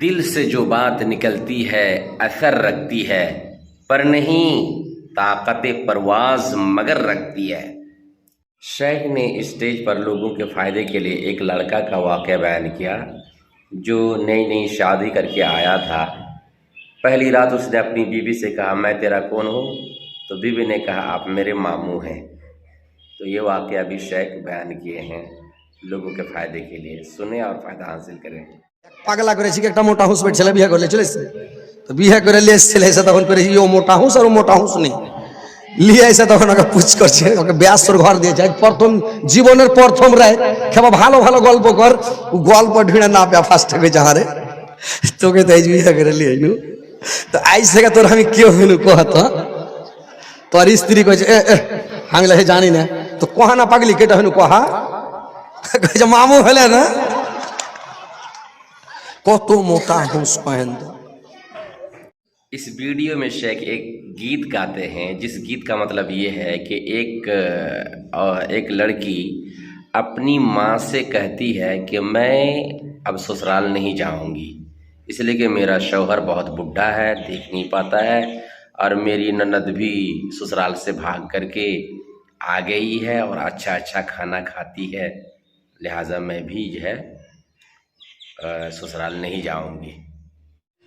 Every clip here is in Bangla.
दिल से जो बात निकलती है असर रखती है, पर नहीं ताकत परवाज मगर रखती है। शेख ने स्टेज पर लोगों के फ़ायदे के लिए एक लड़का का वाक़या बयान किया जो नई नई शादी करके आया था। पहली रात उसने अपनी बीवी से कहा, मैं तेरा कौन हूँ? तो बीवी ने कहा, आप मेरे मामू हैं। तो ये वाक़या अभी शेख बयान किए हैं लोगों के फ़ायदे के लिए। सुने और फ़ायदा हासिल करें। পাগলা করেছি কি একটা মোটা হুঁস ছেলে বিয়ে করলে চলেছে তো বিয়ে করে নিয়ে এসেছিল এসে তখন করেছি ও মোটা হুঁস আর ও মোটা হুঁস নেই নিয়ে এসে তখন ওকে পুচ করছে ওকে ব্যস্তর ঘর দিয়েছে আজ প্রথম জীবনের প্রথম রায় খেবা ভালো ভালো গল্প কর গল্প ঢিঁড়ে না পেয়া ফার্স্ট থেকে যাহারে তোকে তো এই বিয়ে করে নিয়ে আইনু তো আইস থেকে তোর আমি কেউ হইনু কহত তোর স্ত্রী কইছে আমি লাগে জানি না তো কহা না পাগলি কেটা হইনু কহা কইছে মামু হলে না কত মোটা হুঁস पहन दो। इस वीडियो में शेख एक गीत गाते हैं जिस गीत का मतलब ये है कि एक लड़की अपनी माँ से कहती है कि मैं अब ससुराल नहीं जाऊंगी, इसलिए कि मेरा शौहर बहुत बुढ़ा है, देख नहीं पाता है, और मेरी ननद भी ससुराल से भाग करके आ गई है और अच्छा अच्छा खाना खाती है, लिहाजा मैं भी जो है ससुराल नहीं जाऊंगी।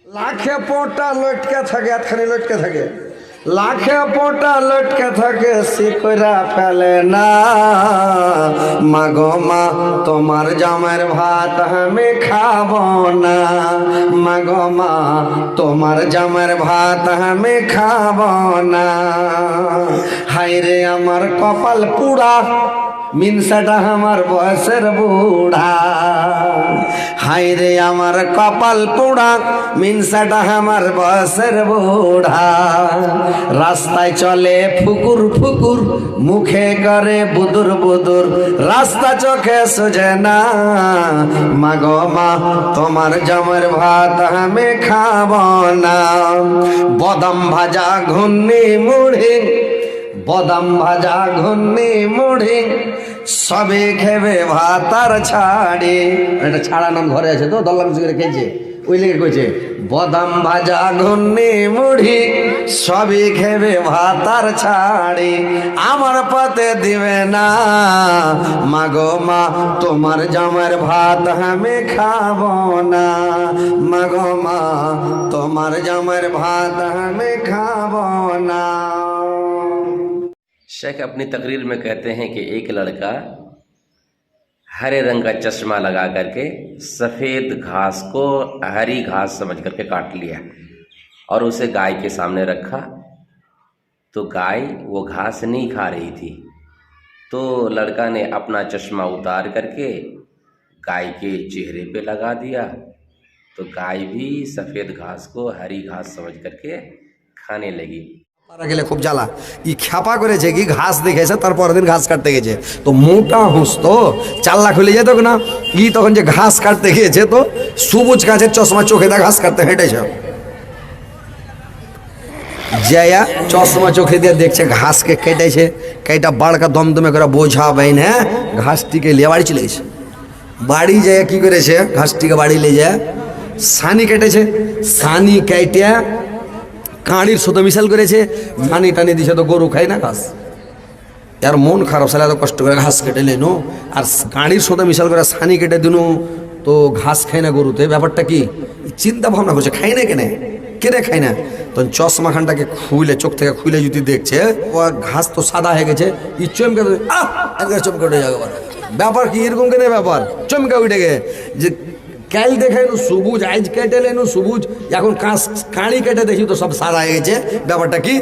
लाखे पोटा लटके থাকে এতখানি লটকে থাকে লাখে পোটা লটকে থাকে শিকরা ফেলে না মাগো মা তোমার জামের ভাত আমি খাবো না মাগো মা তোমার জামের ভাত আমি খাবো না হায়রে আমার কপাল পুরা মিনসাটা আমার বয়সের বুড়া হায়রে আমার কপাল পোড়া মিনসাটা আমার বয়সের বুড়া রাস্তায় চলে ফুকুর ফুকুর মুখে করে বুদুর বুদুর রাস্তা চোখে সোজে না মাগো মা তোমার জামের ভাত আমি খাবো না বাদাম ভাজা ঘুন্নি মুড়ি বাদাম ভাজা ঘুন্নি মুড়ি সবে খেবে ভাত আর ছাড়ে এটা ছাড়া নাম ঘরে আছে তো দল্লাম করে খেয়েছে ওই লেগে কইছে বাদাম ভাজা ঘুন্নি মুড়ি সবে খেবে ভাত আর ছাড়ে আমার পাতে দিবে না মাগো মা তোমার জামের ভাত আমি খাবো না মাগো মা তোমার জামের ভাত আমি খাবো না। शेख अपनी तकरीर में कहते हैं कि एक लड़का हरे रंग का चश्मा लगा करके सफ़ेद घास को हरी घास समझ करके काट लिया और उसे गाय के सामने रखा, तो गाय वो घास नहीं खा रही थी। तो लड़का ने अपना चश्मा उतार करके गाय के चेहरे पे लगा दिया, तो गाय भी सफ़ेद घास को हरी घास समझ करके खाने लगी। মারা গেলে খুব জ্বালা ই খ্যাপা করেছে কি ঘাস দেখেছে তারপরের দিন ঘাস কাটতে গেছে তো মোটা হুঁস তো 4 লাখ হলে যেত না ই তখন যে ঘাস কাটতে গিয়েছে তো সবুজ গাছের চশমা চোখে দা ঘাস কাটতে হেঁটেছে জয়া চশমা চোখে দিয়ে দেখছে ঘাসকে কেটেছে কেটা বাড়কা দমদমে করে বোঝা বাইন হ্যাঁ ঘাসটিকে নিয়ে বাড়ি চলে গেছে বাড়ি যায় কি করেছে ঘাসটিকে বাড়ি নিয়ে যায় সানি কেটেছে সানি কেটে কাঁড়ির সাথে মিশাল করেছে পানি টানি দিছে তো গরু খায় না ঘাস यार मन খারাপ সালা তো কষ্ট করে ঘাস কেটে লেনো আর কাঁড়ির সাথে মিশাল করে সানি কেটে দিনু তো ঘাস খায় না গরুতে ব্যাপারটা কি চিন্তা ভাবনা করছে খায় না কেনে খায় না তো চশমা খানটাকে খুলে চোখ থেকে খুলে যদি দেখছে ও ঘাস তো সাদা হয়ে গেছে ই চমকে চমকে উঠে যাবে ব্যাপার কি এরকম কেনে ব্যাপার চমকে উঠে গে যে কাল দেখাইনু সবুজ আজ কেটে লেনু সবুজ এখন কাঁড়ি কেটে দেখি তো সব সাদা হয়ে গেছে ব্যাপারটা কি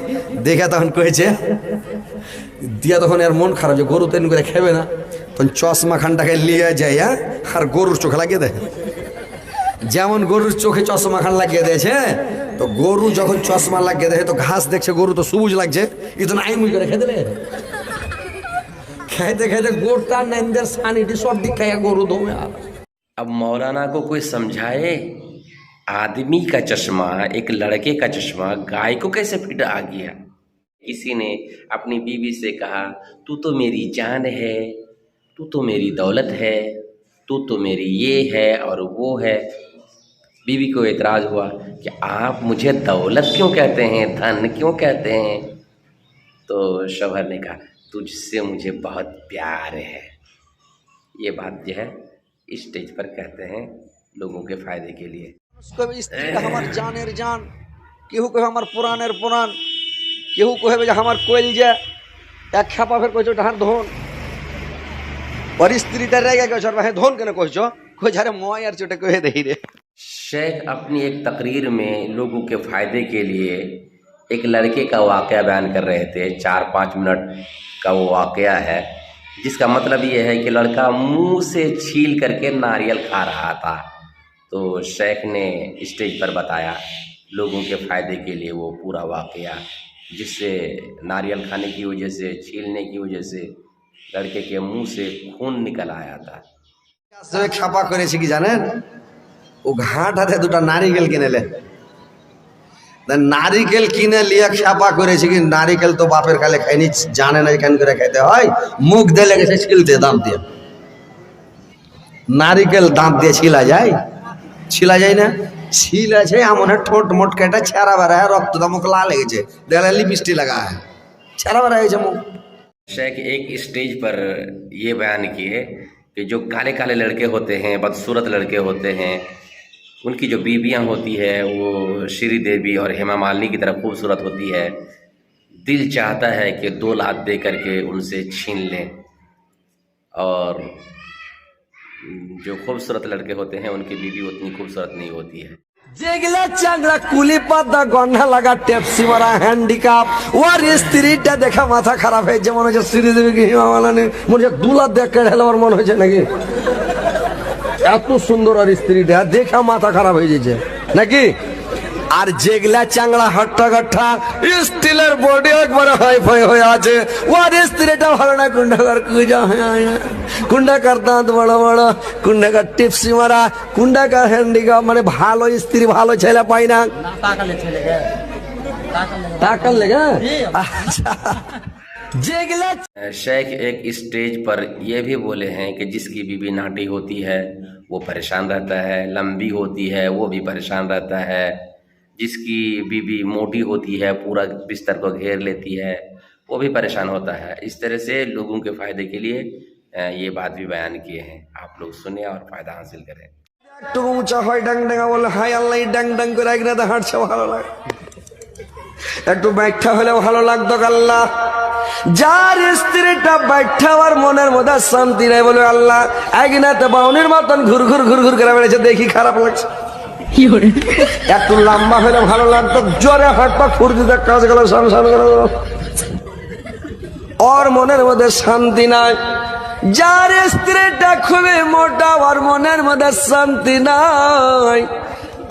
দেখে তখন কয়েছে দিয়া তখন এর মন খারাপ যে গরু তেন করে খেবে না তখন চশমা খানটাকে নিয়ে যায় আর গরুর চোখে লাগিয়ে দেয় যেমন গরুর চোখে চশমা খান লাগিয়ে দিয়েছে তো গরু যখন চশমা লাগিয়ে দেয় তো ঘাস দেখছে গরু তো সবুজ লাগছে ই তো নাই মুই করে খেতে খেতে খেতে গোটা নেন্দের সানিটি সব দিক খাইয়া গরু দমে আর अब मौलाना को कोई समझाए, आदमी का चश्मा एक लड़के का चश्मा गाय को कैसे फिट आ गया। किसी ने अपनी बीवी से कहा, तू तो मेरी जान है, तू तो मेरी दौलत है, तू तो मेरी ये है और वो है। बीवी को एतराज हुआ कि आप मुझे दौलत क्यों कहते हैं, धन क्यों कहते हैं। तो शौहर ने कहा तुझसे मुझे बहुत प्यार है। ये बात जो है स्टेज पर कहते हैं लोगों के फायदे के लिए। কবে স্ত্রীটা আমার জানের জান, কেউ কহে আমার পুরাণের পুরাণ, কেউ কহে যে আমার কলজা, এক খাপা ফের কইছো ধান ধন। और স্ত্রীটা রেগে গেছে, ভাই ধন কেন কইছো, কই যারে মই আর চোটে কহে দেই রে। शेख अपनी एक तकरीर में लोगों के फायदे के लिए एक लड़के का वाकया बयान कर रहे थे। 4-5 मिनट का वो वाकया है, जिसका मतलब ये है कि लड़का मुंह से छील करके नारियल खा रहा था। तो शेख ने स्टेज पर बताया लोगों के फ़ायदे के लिए वो पूरा वाकया, जिससे नारियल खाने की वजह से, छीलने की वजह से लड़के के मुंह से खून निकल आया था। আসলে খাপা করেছে কি জানেন, ও ঘাট হাতে দুটো নারিকেল কিনেলে, নারিকেল কিনে লিয়ে খাপা করেছে কি নারিকেল তো বাপের কালে খাইনি, জানে না এখান করে খাইতে হয়, মুখ দিয়ে লেগেছে ছিলতে, দাঁত দিয়ে। নারিকেল দাঁত দিয়ে ছিলা যায়, ছিলা যায় না, ছিলাছে এমন ঠোঁট মোট কেটে ছেঁড়া বেড়া, রক্তটা মুখ লাল লেগেছে, দেখলে লিপস্টিক লাগা है, ছেঁড়া বেড়া গেছে মুখ। शेख एक स्टेज पर ये बयान किए कि जो काले काले लड़के होते हैं, बदसूरत लड़के होते हैं, उनकी जो बीवियां होती है वो श्री देवी और हेमा मालिनी की तरह खूबसूरत होती है। दिल चाहता है कि 2 लाख दे करके उनसे छीन लें, और जो खूबसूरत लड़के होते हैं उनकी बीवी उतनी खूबसूरत नहीं होती है। যেগুলা চাংড়া কুলি পাতা গন্ডা লাগা টেপসি মারা হ্যান্ডিক্যাপ, ওর স্ত্রীটা দেখা মাথা খারাপ হয়েছে, মনে হচ্ছে শ্রীদেবী কি হিমা মালিনী, মনে হচ্ছে 2 লাখ দেখ কেড়ে আমার মনে হয়েছে নাকি, এত সুন্দর আর স্ত্রীটা দেখা মাথা খারাপ হয়ে যাচ্ছে নাকি। আর যেগুলা চাংড়া হট্টা গঠা স্টিলের বডি একবারে হাই ফাই হয়ে আছে, ওর স্ত্রীটা ভালো না, কুন্ডাকার কুজা কুন্ডাকার দাঁত বড় বড়, কুন্ডাকার টিপসি মারা, কুন্ডাকার হ্যান্ডিক্যাপ, মানে ভালো স্ত্রী ভালো ছেলে পাই না, টাকার লেগে। আচ্ছা যেগুলা शेख एक स्टेज पर यह भी बोले हैं कि जिसकी बीवी नाटी होती है वो परेशान रहता है, लंबी होती है वो भी परेशान रहता है, जिसकी बीवी मोटी होती है पूरा बिस्तर को घेर लेती है वो भी परेशान होता है। इस तरह से लोगों के फ़ायदे के लिए ये बात भी बयान किए हैं। आप लोग सुने और फ़ायदा हासिल करें। একটু উঁচা হয় ডাং ডাঙ্গা বলে হাই আল্লাহ ডাং ডাং করে একরাতে হাঁটছে ভালো লাগে, একটু ব্যাখ্যা হলে ভালো লাগতো আল্লাহ। যার স্ত্রীটা ব্যাখ্যা আর মনের মধ্যে শান্তি নেই বলে আল্লাহ একনাতে বাউনির মতন ঘুর ঘুর ঘুর ঘুর করে বেড়েছে, দেখি খারাপ লাগছে। একটু লম্বা হলে ভালো লাগতো, জোরে হাঁটতো ফুর্তিতে কাজ গেল সংসার গেল, ওর মনের মধ্যে শান্তি নাই। যার স্ত্রীটা খুবই মোটা আর মনের মধ্যে শান্তি নাই,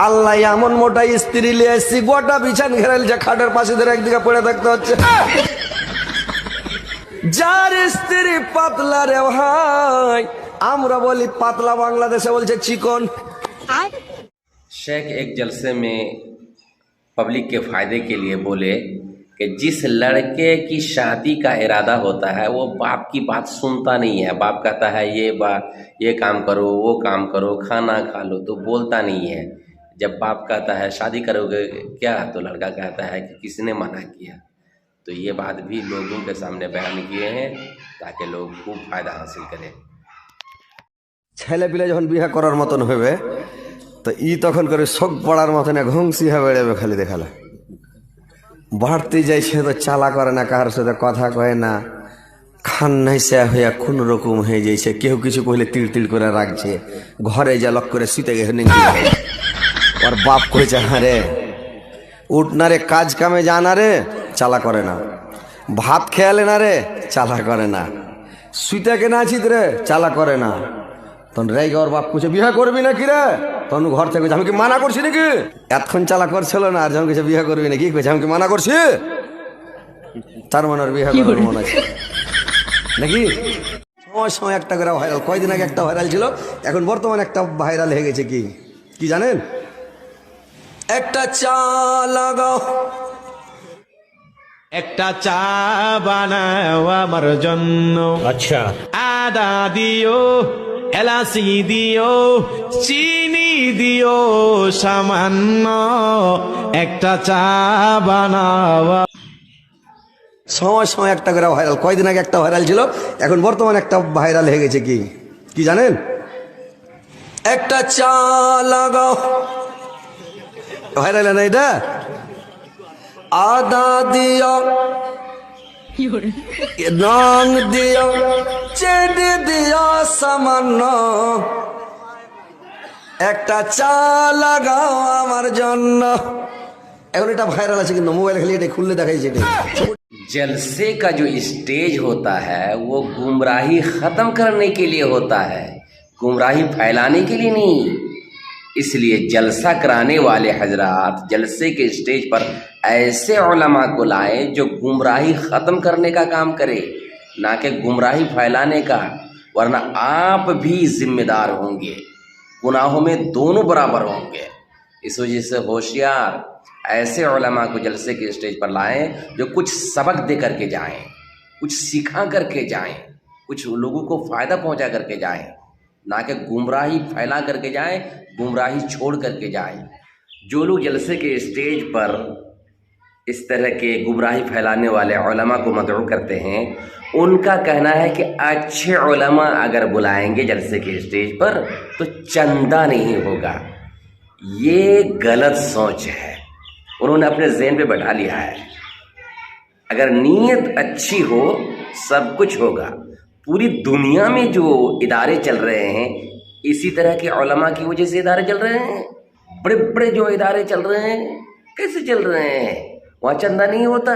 আল্লাহ এমন মোটা স্ত্রী লিয়েছি গোটা বিছান ঘেরাইছে, খাটের পাশে ধরে একদিকে পড়ে থাকতে হচ্ছে। যার স্ত্রী পাতলা রে ভাই, আমরা বলি পাতলা, বাংলাদেশে বলছে চিকন। शेख एक जलसे में पब्लिक के फ़ायदे के लिए बोले कि जिस लड़के की शादी का इरादा होता है वो बाप की बात सुनता नहीं है। बाप कहता है ये काम करो, वो काम करो, खाना खा लो, तो बोलता नहीं है। जब बाप कहता है शादी करोगे क्या, तो लड़का कहता है कि किसने मना किया। तो ये बात भी लोगों के सामने बयान किए हैं ताकि लोग खूब फ़ायदा हासिल करें। ছেলে পিলে যখন বিয়ে করার মতন হবে তো তখন করে শোক পড়ার মতন ঘুমসি হয়ে বেড়াবে, খালি দেখালে বাড়তে যাইছে তো চালা করে না, কার সাথে কথা কয় না, খান নাইসা হইয়া কোন রকম হয়ে যাইছে, কেউ কিছু কইলে তিড় তিড় করে রাখছে, ঘরে যা লক করে শুতে গেছে। ওর বাপ কইছে হ্যাঁ রে উঠ না রে, কাজ কামে জানা রে, চালা করে না, ভাত খেয়ালে না রে, চালা করে না, শুইতে কেনা আছিস রে, চালা করে না। তখন রেগে ওর বাপ কুছে বিয়ে করবি না কি রে, তখন ঘর থেকে আমি কি মানা করছি নাকি, এতক্ষণ চালা করছিল না, আর যখন কিছু বিয়ে করবি নাকি কইছে আমি কি মানা করছি, তার মানে বিয়ে করার মন আছে নাকি। সময় সময় একটা করে ভাইরাল, কয়দিন আগে একটা ভাইরাল ছিল, এখন বর্তমানে একটা ভাইরাল হয়ে গেছে। কি কি জানেন, একটা চা লাগাও, একটা চা বানাও আমার জন্য, আচ্ছা আদা দিও, এলাচি দিও, চিনি দিও সামান্য একটা চা বানাওয়া। সময় সময় একটা করে ভাইরাল, কয়দিন আগে একটা ভাইরাল ছিল, এখন বর্তমানে একটা ভাইরাল হয়ে গেছে। কি কি জানেন? একটা চা লাগাও, ভাইরাল না এটা? আদা দিও, রং দিও, চেনি দিও সামান্য, একটা চা লাগাও আমার জন্য। এখন এটা ভাইরাল আছে, কিন্তু মোবাইল খালি এটা খুললে দেখাইছে এটা। जलसे का जो स्टेज होता है वो गुमराही ख़त्म करने के लिए होता है, गुमराही फैलाने के लिए नहीं। इसलिए जलसा कराने वाले हजरात जलसे के स्टेज पर ऐसे उलमा को लाएं जो गुमराही ख़त्म करने का काम करे, ना कि गुमराही फैलाने का, वरना आप भी जिम्मेदार होंगे, गुनाहों में दोनों बराबर होंगे। इस वजह से होशियार ऐसे उलमा को जलसे के स्टेज पर लाएं जो कुछ सबक दे करके जाएं, कुछ सिखा करके जाएं, कुछ लोगों को फ़ायदा पहुंचा करके जाएं, ना कि गुमराही फैला करके जाएं, गुमराही छोड़ करके जाएं। जो लोग जलसे के स्टेज पर इस तरह के गुमराही फैलाने वाले उलमा को मदऊ करते हैं, उनका कहना है कि अच्छे उलमा अगर बुलाएंगे जलसे के स्टेज पर तो चंदा नहीं होगा। ये गलत सोच है, उन्होंने अपने ज़हन पे बैठा लिया है। अगर नीयत अच्छी हो सब कुछ होगा। पूरी दुनिया में जो इदारे चल रहे हैं इसी तरह के उलमा की वजह से इदारे चल रहे हैं। बड़े बड़े जो इदारे चल रहे हैं कैसे चल रहे हैं? वहाँ चंदा नहीं होता।